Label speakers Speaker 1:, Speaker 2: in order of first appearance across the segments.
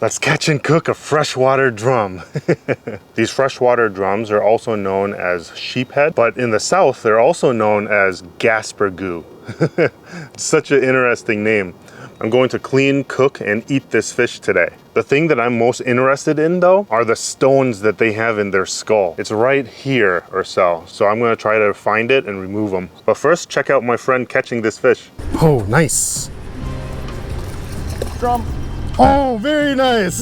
Speaker 1: Let's catch and cook a freshwater drum. These freshwater drums are also known as sheephead, but in the south, they're also known as Gaspergou. Such an interesting name. I'm going to clean, cook, and eat this fish today. The thing that I'm most interested in though are the stones that they have in their skull. It's right here or so. So I'm gonna try to find it and remove them. But first, check out my friend catching this fish. Oh, nice.
Speaker 2: Drum.
Speaker 1: Oh, very nice.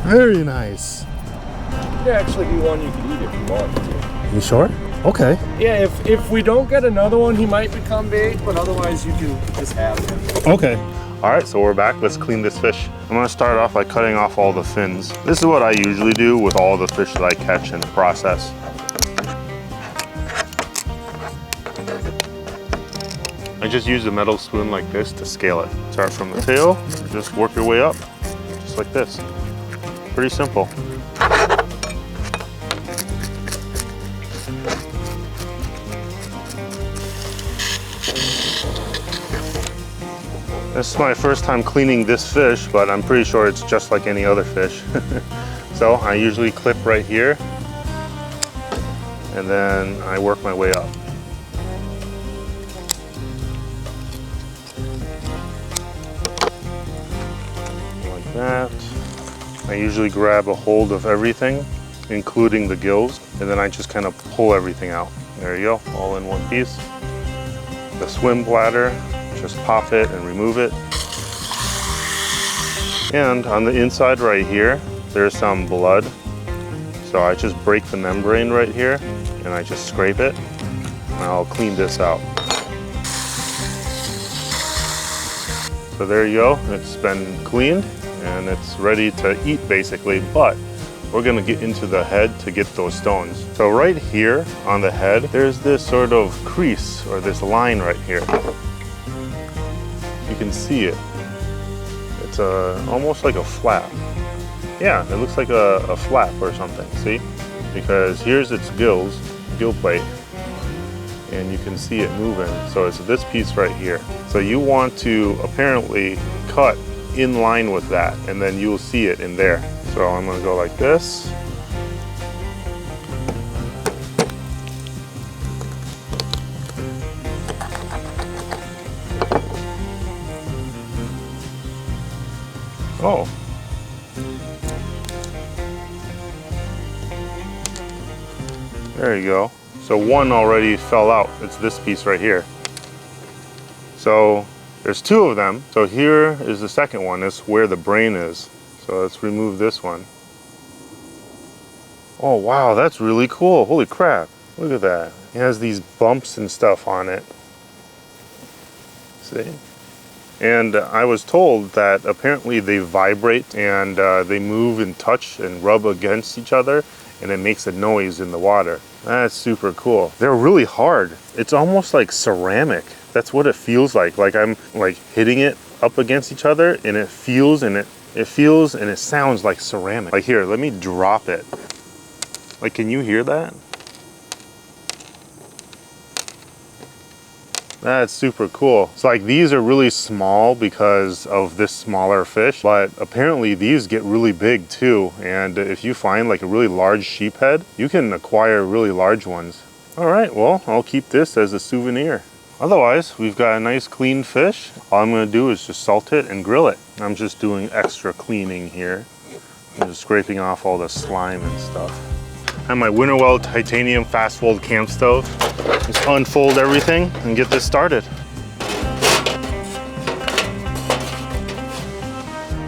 Speaker 1: Very nice.
Speaker 2: Could actually be one you can eat if you want to.
Speaker 1: You sure? Okay.
Speaker 2: Yeah, if we don't get another one, he might become bait, but otherwise you can just have him.
Speaker 1: Okay. All right, so we're back. Let's clean this fish. I'm gonna start off by cutting off all the fins. This is what I usually do with all the fish that I catch in the process. I just use a metal spoon like this to scale it. Start from the tail, just work your way up, just like this. Pretty simple. This is my first time cleaning this fish, but I'm pretty sure it's just like any other fish. So I usually clip right here, and then I work my way up. Like that. I usually grab a hold of everything, including the gills, and then I just kind of pull everything out. There you go, all in one piece. The swim bladder, just pop it and remove it. And on the inside right here, there's some blood. So I just break the membrane right here and I just scrape it. And I'll clean this out. So there you go, it's been cleaned and it's ready to eat basically, but we're gonna get into the head to get those stones. So right here on the head, there's this sort of crease or this line right here. You can see it. It's almost like a flap. Yeah, it looks like a flap or something, see? Because here's its gills, gill plate, and you can see it moving. So it's this piece right here. So you want to apparently cut in line with that, and then you'll see it in there. So I'm gonna go like this. Oh. There you go. So one already fell out. It's this piece right here. So there's two of them. So here is the second one. That's where the brain is. So let's remove this one. Oh wow, that's really cool. Holy crap. Look at that. It has these bumps and stuff on it. See? And I was told that apparently they vibrate and they move and touch and rub against each other, and it makes a noise in the water. That's super cool. They're really hard. It's almost like ceramic. That's what it feels like. Like I'm like hitting it up against each other, and it feels and it sounds like ceramic. Like here, let me drop it. Like, can you hear that? That's super cool. So like these are really small because of this smaller fish, but apparently these get really big too. And if you find like a really large sheephead, you can acquire really large ones. All right, well, I'll keep this as a souvenir. Otherwise, we've got a nice clean fish. All I'm gonna do is just salt it and grill it. I'm just doing extra cleaning here. I'm just scraping off all the slime and stuff. I have my Winnerwell titanium fast fold camp stove. Just unfold everything and get this started.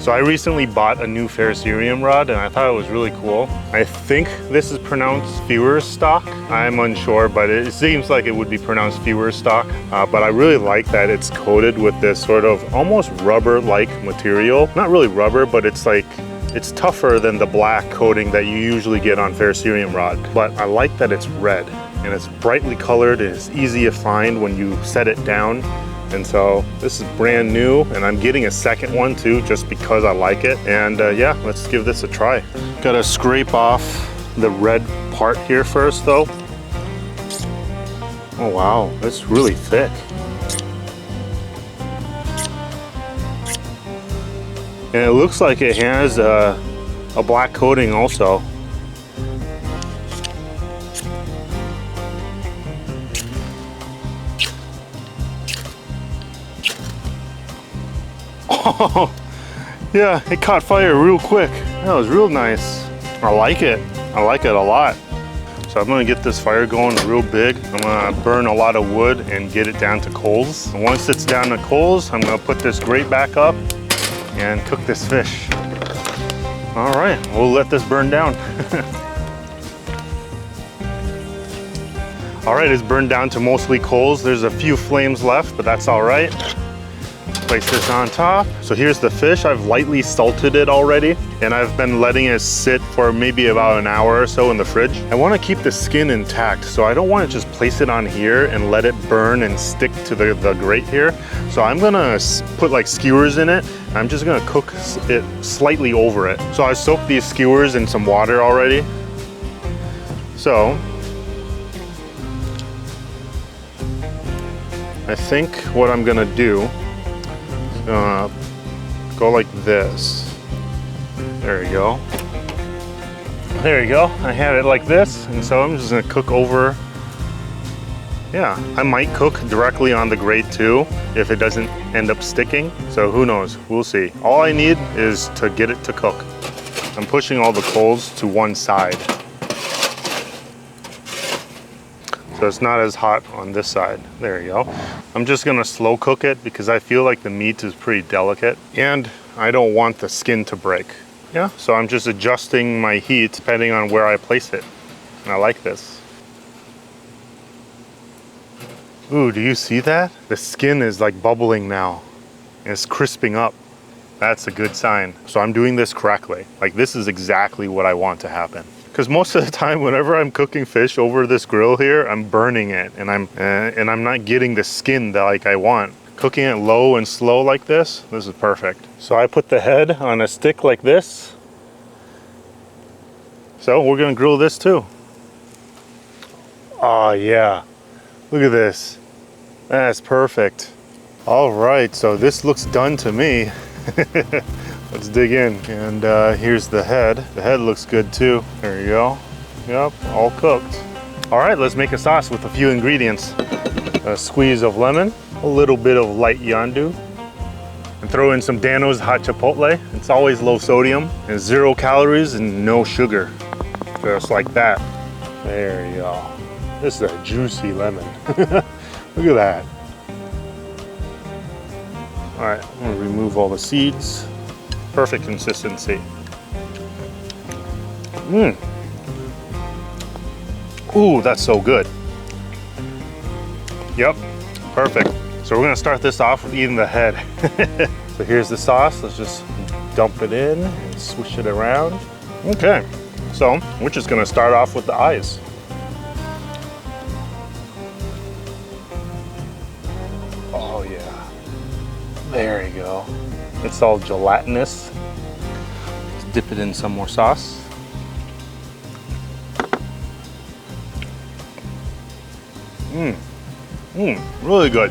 Speaker 1: So I recently bought a new ferrocerium rod and I thought it was really cool. I think this is pronounced viewer's stock. I'm unsure, but it seems like it would be pronounced viewer's stock. But I really like that it's coated with this sort of almost rubber-like material. Not really rubber, but it's like, it's tougher than the black coating that you usually get on ferrocerium rod. But I like that it's red and it's brightly colored and it's easy to find when you set it down. And so this is brand new and I'm getting a second one too just because I like it. And yeah, let's give this a try. Gotta scrape off the red part here first though. Oh wow, that's really thick. And it looks like it has a black coating also. Oh, yeah, it caught fire real quick. That was real nice. I like it. I like it a lot. So I'm gonna get this fire going real big. I'm gonna burn a lot of wood and get it down to coals. And once it's down to coals, I'm gonna put this grate back up and cook this fish. All right, we'll let this burn down. All right, it's burned down to mostly coals. There's a few flames left, but that's all right. Place this on top. So here's the fish. I've lightly salted it already, and I've been letting it sit for maybe about an hour or so in the fridge. I want to keep the skin intact, so I don't want to just place it on here and let it burn and stick to the grate here. So I'm gonna put like skewers in it. I'm just gonna cook it slightly over it. So I soaked these skewers in some water already. So I think what I'm gonna do, go like this. There you go. There you go. I had it like this, and so I'm just gonna cook over. Yeah, I might cook directly on the grate too if it doesn't end up sticking. So who knows? We'll see. All I need is to get it to cook. I'm pushing all the coals to one side, so it's not as hot on this side. There you go. I'm just gonna slow cook it because I feel like the meat is pretty delicate and I don't want the skin to break. Yeah, so I'm just adjusting my heat depending on where I place it. And I like this. Ooh, do you see that? The skin is like bubbling now. It's crisping up. That's a good sign. So I'm doing this correctly. Like, this is exactly what I want to happen. Because most of the time, whenever I'm cooking fish over this grill here, I'm burning it, and I'm not getting the skin that like I want. Cooking it low and slow like this is perfect. So I put the head on a stick like this. So we're gonna grill this too. Oh yeah, look at this. That's perfect. All right, so this looks done to me. Let's dig in. And here's the head. The head looks good too. There you go. Yep, all cooked. All right, let's make a sauce with a few ingredients. A squeeze of lemon, a little bit of light yandu, and throw in some Dano's hot chipotle. It's always low sodium and 0 calories and no sugar. Just like that. There you go. This is a juicy lemon. Look at that. All right, I'm gonna remove all the seeds. Perfect consistency. Ooh, that's so good. Yep, perfect. So we're gonna start this off with eating the head. So here's the sauce. Let's just dump it in and swish it around. Okay, so we're just gonna start off with the eyes. Oh yeah, there you go. It's all gelatinous. Let's dip it in some more sauce. Really good.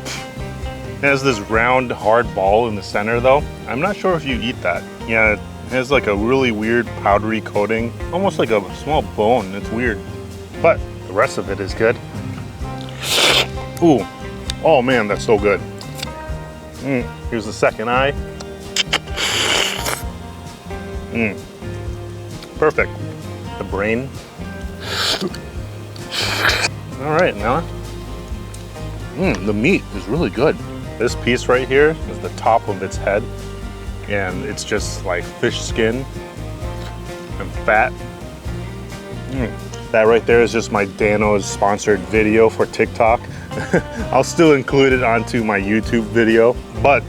Speaker 1: It has this round, hard ball in the center though. I'm not sure if you eat that. Yeah, it has like a really weird powdery coating, almost like a small bone. It's weird, but the rest of it is good. Ooh, oh man, that's so good. Here's the second eye. Perfect. The brain. All right, now. The meat is really good. This piece right here is the top of its head, and it's just like fish skin and fat. That right there is just my Dano's sponsored video for TikTok. I'll still include it onto my YouTube video, but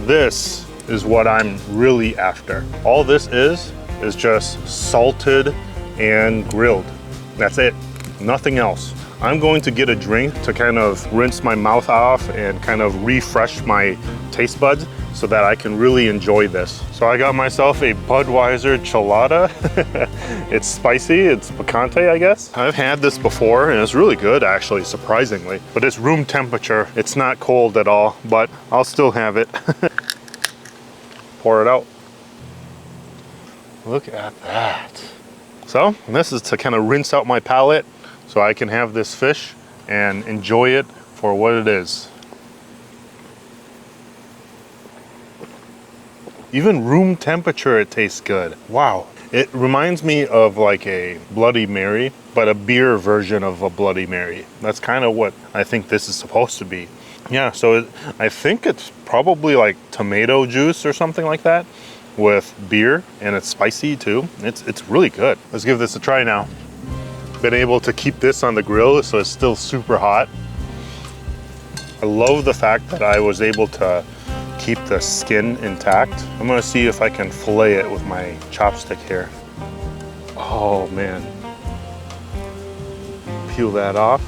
Speaker 1: this is what I'm really after. All this is just salted and grilled. That's it, nothing else. I'm going to get a drink to kind of rinse my mouth off and kind of refresh my taste buds so that I can really enjoy this. So I got myself a Budweiser Chelada. It's spicy, it's picante, I guess. I've had this before and it's really good actually, surprisingly. But it's room temperature. It's not cold at all, but I'll still have it. Pour it out. Look at that. So this is to kind of rinse out my palate so I can have this fish and enjoy it for what it is. Even room temperature, it tastes good. Wow. It reminds me of like a Bloody Mary, but a beer version of a Bloody Mary. That's kind of what I think this is supposed to be. Yeah, so I think it's probably like tomato juice or something like that with beer, and it's spicy too. It's really good. Let's give this a try now. Been able to keep this on the grill so it's still super hot. I love the fact that I was able to keep the skin intact. I'm gonna see if I can fillet it with my chopstick here. Oh man. Peel that off.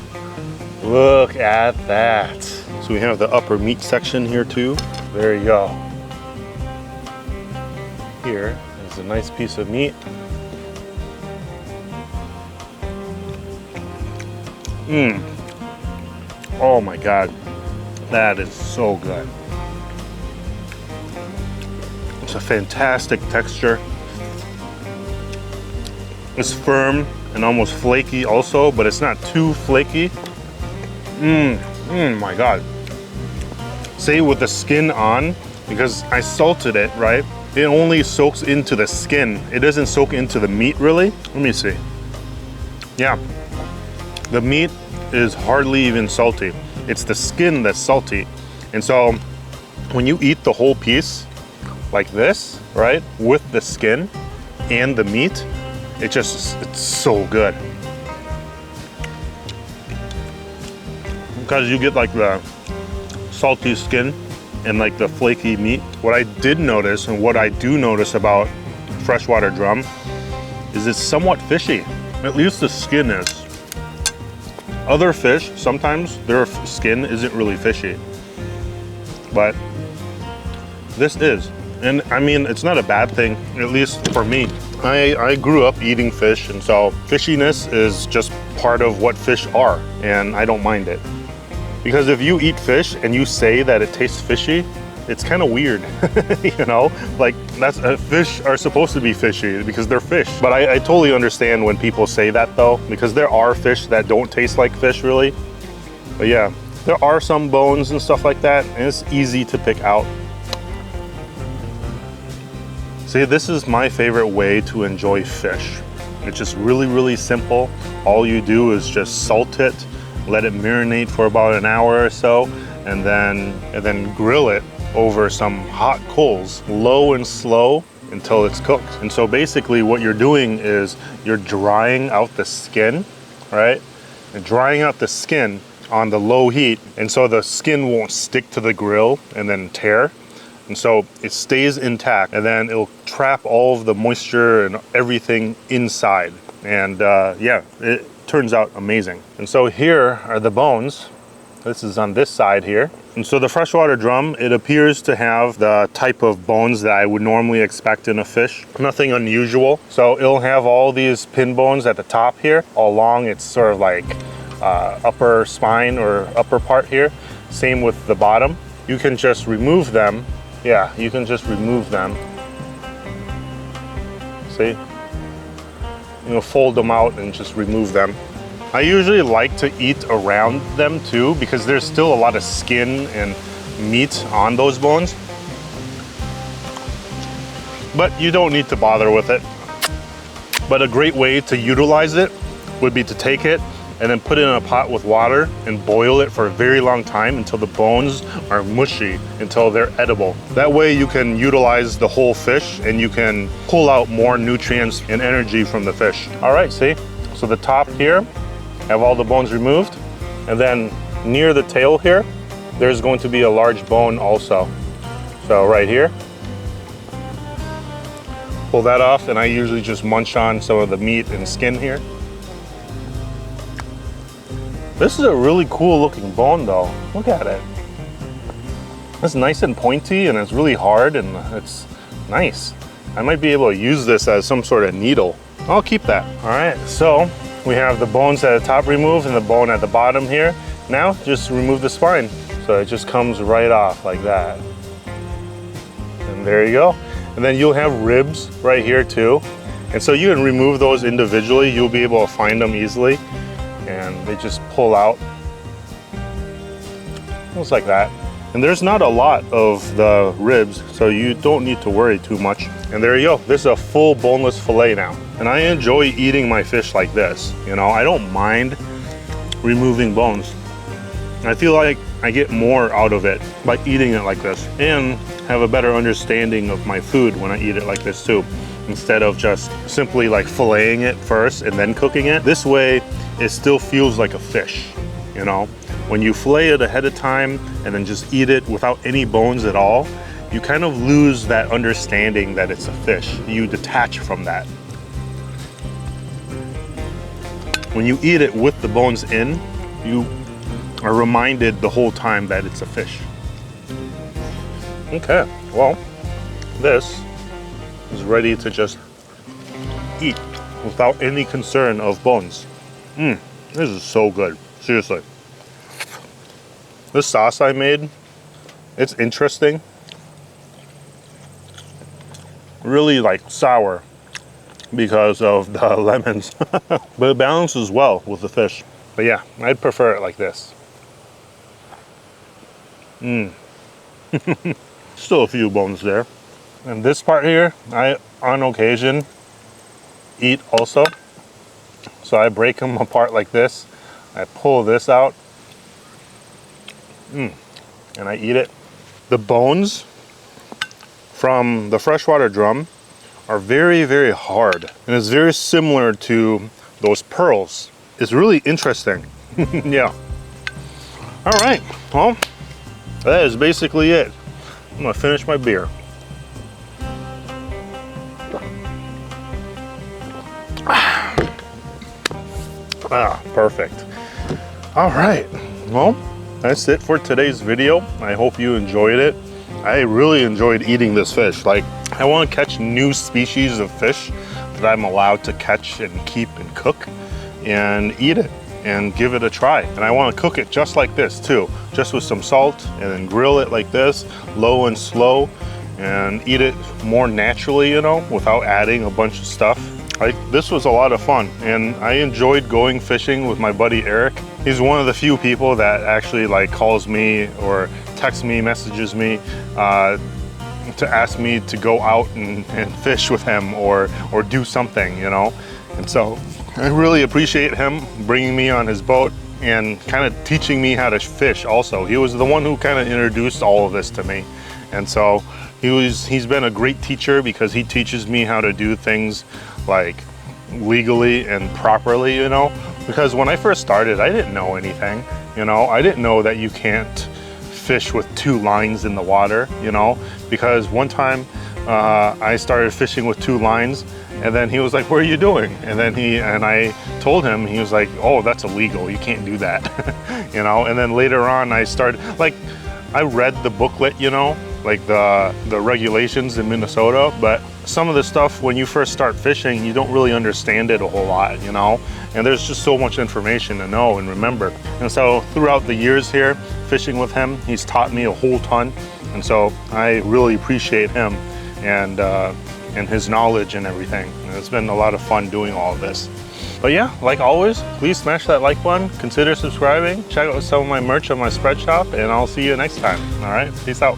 Speaker 1: Look at that. So we have the upper meat section here too. There you go. Here is a nice piece of meat. Oh my God. That is so good. It's a fantastic texture. It's firm and almost flaky also, but it's not too flaky. My God. Say with the skin on, because I salted it, right? It only soaks into the skin. It doesn't soak into the meat really. Let me see. Yeah, the meat is hardly even salty. It's the skin that's salty. And so when you eat the whole piece, like this, right, with the skin and the meat, it's so good. Because you get like the salty skin and like the flaky meat. What I did notice, and what I do notice about freshwater drum, is it's somewhat fishy. At least the skin is. Other fish, sometimes their skin isn't really fishy, but this is. And I mean, it's not a bad thing, at least for me. I grew up eating fish, and so fishiness is just part of what fish are, and I don't mind it. Because if you eat fish and you say that it tastes fishy, it's kind of weird, you know? Like, fish are supposed to be fishy because they're fish. But I totally understand when people say that though, because there are fish that don't taste like fish really. But yeah, there are some bones and stuff like that, and it's easy to pick out. See, this is my favorite way to enjoy fish. It's just really, really simple. All you do is just salt it, let it marinate for about an hour or so, and then grill it over some hot coals, low and slow until it's cooked. And so basically what you're doing is you're drying out the skin, right? And drying out the skin on the low heat, and so the skin won't stick to the grill and then tear. And so it stays intact, and then it'll trap all of the moisture and everything inside. And yeah, it turns out amazing. And so here are the bones. This is on this side here. And so the freshwater drum, it appears to have the type of bones that I would normally expect in a fish. Nothing unusual. So it'll have all these pin bones at the top here. Along its sort of like upper spine or upper part here. Same with the bottom. You can just remove them. Yeah, you can just remove them. See? You know, fold them out and just remove them. I usually like to eat around them too, because there's still a lot of skin and meat on those bones. But you don't need to bother with it. But a great way to utilize it would be to take it and then put it in a pot with water and boil it for a very long time until the bones are mushy, until they're edible. That way you can utilize the whole fish and you can pull out more nutrients and energy from the fish. All right, see? So the top here, have all the bones removed, and then near the tail here, there's going to be a large bone also. So right here, pull that off, and I usually just munch on some of the meat and skin here. This is a really cool looking bone though. Look at it. It's nice and pointy, and it's really hard, and it's nice. I might be able to use this as some sort of needle. I'll keep that. All right, so we have the bones at the top removed and the bone at the bottom here. Now just remove the spine. So it just comes right off like that. And there you go. And then you'll have ribs right here too. And so you can remove those individually. You'll be able to find them easily. And they just pull out. Just like that. And there's not a lot of the ribs, so you don't need to worry too much. And there you go. This is a full boneless fillet now. And I enjoy eating my fish like this. You know, I don't mind removing bones. I feel like I get more out of it by eating it like this, and have a better understanding of my food when I eat it like this too, instead of just simply like filleting it first and then cooking it. This way it still feels like a fish, you know. When you fillet it ahead of time and then just eat it without any bones at all, you kind of lose that understanding that it's a fish. You detach from that. When you eat it with the bones in, you are reminded the whole time that it's a fish. Okay, well, this is ready to just eat without any concern of bones. This is so good, seriously. This sauce I made, it's interesting. Really like sour because of the lemons, but it balances well with the fish. But yeah, I'd prefer it like this. Still a few bones there. And this part here, I on occasion eat also. So I break them apart like this. I pull this out. And I eat it. The bones from the freshwater drum are very, very hard. And it's very similar to those pearls. It's really interesting. Yeah. All right, well, that is basically it. I'm gonna finish my beer. Perfect. All right, well, that's it for today's video. I hope you enjoyed it. I really enjoyed eating this fish. Like, I want to catch new species of fish that I'm allowed to catch and keep and cook and eat it and give it a try. And I want to cook it just like this too, just with some salt, and then grill it like this, low and slow, and eat it more naturally, you know, without adding a bunch of stuff. This was a lot of fun, and I enjoyed going fishing with my buddy Eric. He's one of the few people that actually like calls me or texts me, messages me to ask me to go out and fish with him or do something, you know. And so I really appreciate him bringing me on his boat and kind of teaching me how to fish also. He was the one who kind of introduced all of this to me. And so he's been a great teacher because he teaches me how to do things like legally and properly, you know. Because when I first started, I didn't know anything, you know. I didn't know that you can't fish with 2 lines in the water, you know. Because one time I started fishing with 2 lines, and then he was like, "What are you doing?" And then I told him, he was like, "Oh, that's illegal, you can't do that." You know. And then later on I started, like, I read the booklet, you know, like the regulations in Minnesota, but some of the stuff when you first start fishing, you don't really understand it a whole lot, you know. And there's just so much information to know and remember. And so throughout the years here fishing with him, he's taught me a whole ton. And so I really appreciate him and his knowledge and everything. And it's been a lot of fun doing all of this. But yeah, like always, please smash that like button, consider subscribing, check out some of my merch on my Spreadshop, and I'll see you next time. All right, peace out.